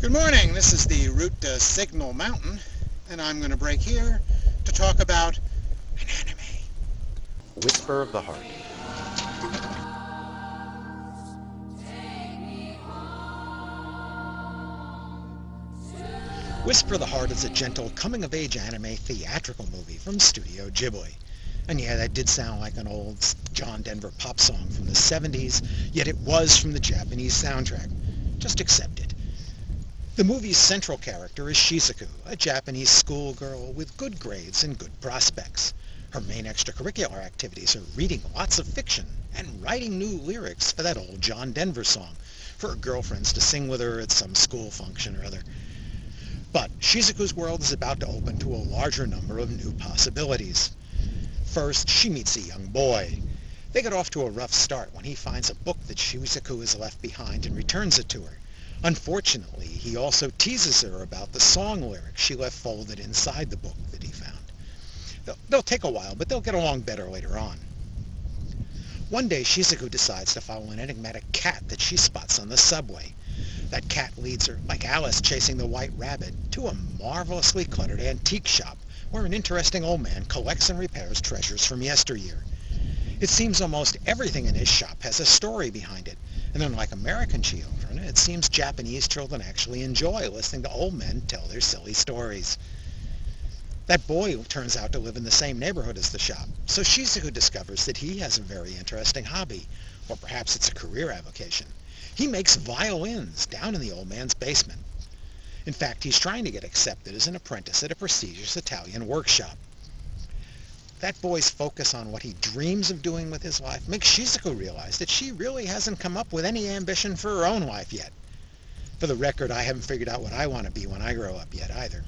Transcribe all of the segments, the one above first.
Good morning, this is the route to Signal Mountain, and I'm going to break here to talk about an anime. Whisper of the Heart. Whisper of the Heart is a gentle coming-of-age anime theatrical movie from Studio Ghibli. And yeah, that did sound like an old John Denver pop song from the 70s, yet it was from the Japanese soundtrack. Just accept it. The movie's central character is Shizuku, a Japanese schoolgirl with good grades and good prospects. Her main extracurricular activities are reading lots of fiction and writing new lyrics for that old John Denver song for her girlfriends to sing with her at some school function or other. But Shizuku's world is about to open to a larger number of new possibilities. First, she meets a young boy. They get off to a rough start when he finds a book that Shizuku has left behind and returns it to her. Unfortunately, he also teases her about the song lyrics she left folded inside the book that he found. They'll take a while, but they'll get along better later on. One day, Shizuku decides to follow an enigmatic cat that she spots on the subway. That cat leads her, like Alice chasing the white rabbit, to a marvelously cluttered antique shop where an interesting old man collects and repairs treasures from yesteryear. It seems almost everything in his shop has a story behind it, and unlike American children, it seems Japanese children actually enjoy listening to old men tell their silly stories. That boy turns out to live in the same neighborhood as the shop, so Shizuku discovers that he has a very interesting hobby, or perhaps it's a career avocation. He makes violins down in the old man's basement. In fact, he's trying to get accepted as an apprentice at a prestigious Italian workshop. That boy's focus on what he dreams of doing with his life makes Shizuku realize that she really hasn't come up with any ambition for her own life yet. For the record, I haven't figured out what I want to be when I grow up yet either.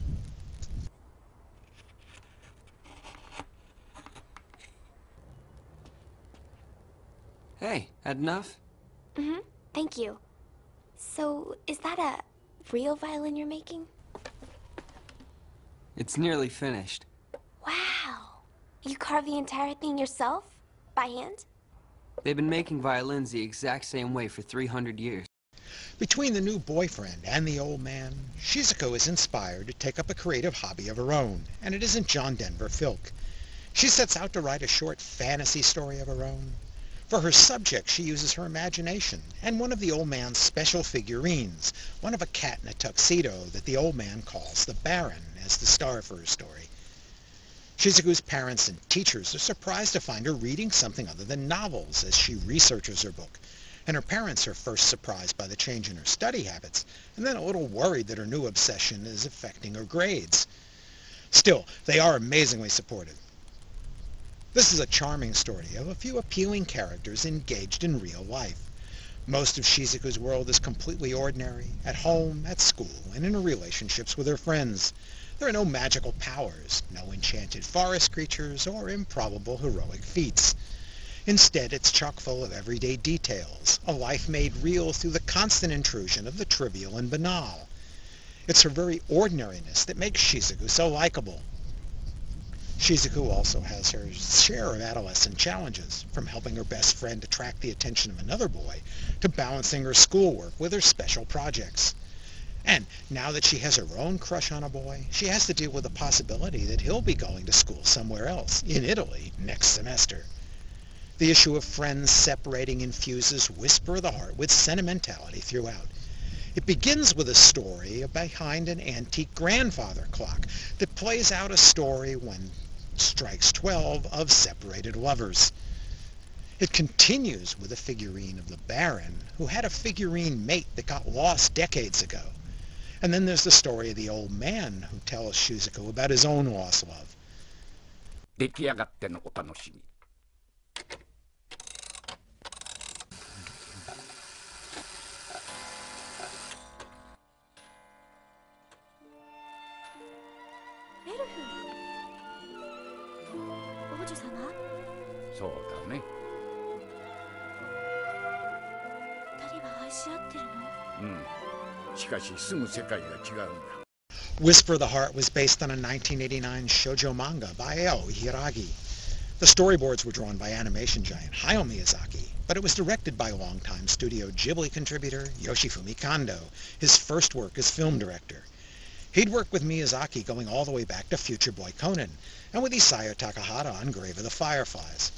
Hey, had enough? Thank you. So, is that a real violin you're making? It's nearly finished. Wow! You carved the entire thing yourself? By hand? They've been making violins the exact same way for 300 years. Between the new boyfriend and the old man, Shizuku is inspired to take up a creative hobby of her own, and it isn't John Denver filk. She sets out to write a short fantasy story of her own. For her subject, she uses her imagination and one of the old man's special figurines, one of a cat in a tuxedo that the old man calls the Baron, as the star for her story. Shizuku's parents and teachers are surprised to find her reading something other than novels as she researches her book, and her parents are first surprised by the change in her study habits, and then a little worried that her new obsession is affecting her grades. Still, they are amazingly supportive. This is a charming story of a few appealing characters engaged in real life. Most of Shizuku's world is completely ordinary, at home, at school, and in her relationships with her friends. There are no magical powers, no enchanted forest creatures, or improbable heroic feats. Instead, it's chock full of everyday details, a life made real through the constant intrusion of the trivial and banal. It's her very ordinariness that makes Shizuku so likable. Shizuku also has her share of adolescent challenges, from helping her best friend attract the attention of another boy, to balancing her schoolwork with her special projects. And now that she has her own crush on a boy, she has to deal with the possibility that he'll be going to school somewhere else, in Italy, next semester. The issue of friends separating infuses Whisper of the Heart with sentimentality throughout. It begins with a story behind an antique grandfather clock that plays out a story when strikes 12 of separated lovers. It continues with a figurine of the Baron, who had a figurine mate that got lost decades ago. And then there's the story of the old man who tells Shizuku about his own lost love. 出来上がってのお楽しみ。エルフ王女様そうだね。二人は愛し合ってるの？しかし住む世界が違うんだ。Whisper of the Heart was based on a 1989 shoujo manga by Aoi Hiragi. The storyboards were drawn by animation giant Hayao Miyazaki, but it was directed by longtime Studio Ghibli contributor Yoshifumi Kondo, his first work as film director. He'd worked with Miyazaki going all the way back to Future Boy Conan, and with Isao Takahata on Grave of the Fireflies.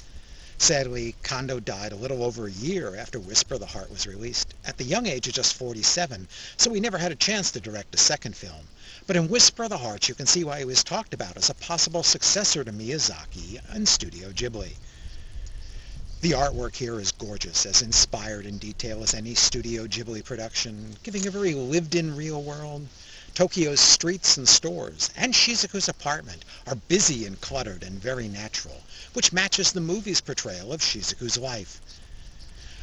Sadly, Kondo died a little over a year after Whisper of the Heart was released, at the young age of just 47, so he never had a chance to direct a second film. But in Whisper of the Heart, you can see why he was talked about as a possible successor to Miyazaki and Studio Ghibli. The artwork here is gorgeous, as inspired in detail as any Studio Ghibli production, giving a very lived-in real world. Tokyo's streets and stores, and Shizuku's apartment, are busy and cluttered and very natural, which matches the movie's portrayal of Shizuku's life.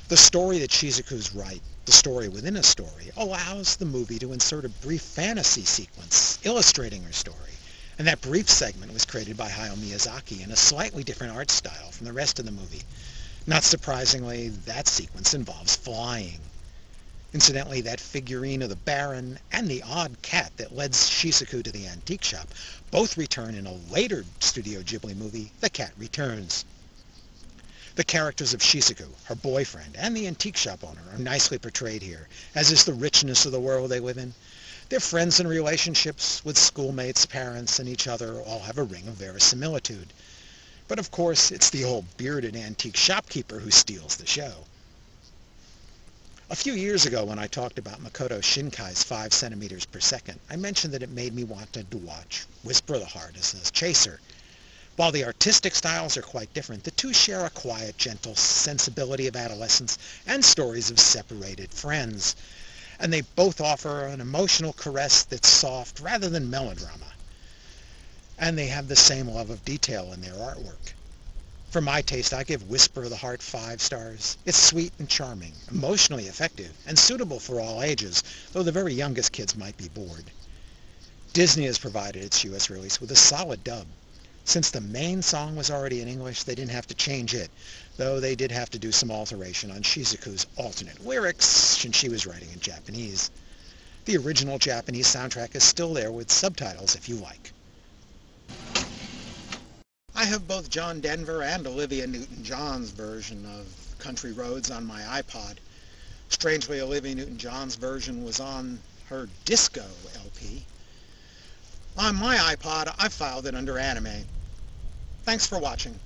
The story that Shizuku's write, the story within a story, allows the movie to insert a brief fantasy sequence illustrating her story, and that brief segment was created by Hayao Miyazaki in a slightly different art style from the rest of the movie. Not surprisingly, that sequence involves flying. Incidentally, that figurine of the Baron and the odd cat that led Shizuku to the antique shop both return in a later Studio Ghibli movie, The Cat Returns. The characters of Shizuku, her boyfriend, and the antique shop owner are nicely portrayed here, as is the richness of the world they live in. Their friends and relationships with schoolmates, parents, and each other all have a ring of verisimilitude. But of course, it's the old bearded antique shopkeeper who steals the show. A few years ago, when I talked about Makoto Shinkai's 5 centimeters per second, I mentioned that it made me want to watch Whisper of the Heart as a chaser. While the artistic styles are quite different, the two share a quiet, gentle sensibility of adolescence and stories of separated friends. And they both offer an emotional caress that's soft rather than melodrama. And they have the same love of detail in their artwork. For my taste, I give Whisper of the Heart 5 stars. It's sweet and charming, emotionally effective, and suitable for all ages, though the very youngest kids might be bored. Disney has provided its US release with a solid dub. Since the main song was already in English, they didn't have to change it, though they did have to do some alteration on Shizuku's alternate lyrics since she was writing in Japanese. The original Japanese soundtrack is still there with subtitles if you like. I have both John Denver and Olivia Newton-John's version of Country Roads on my iPod. Strangely, Olivia Newton-John's version was on her Disco LP. On my iPod, I filed it under anime. Thanks for watching.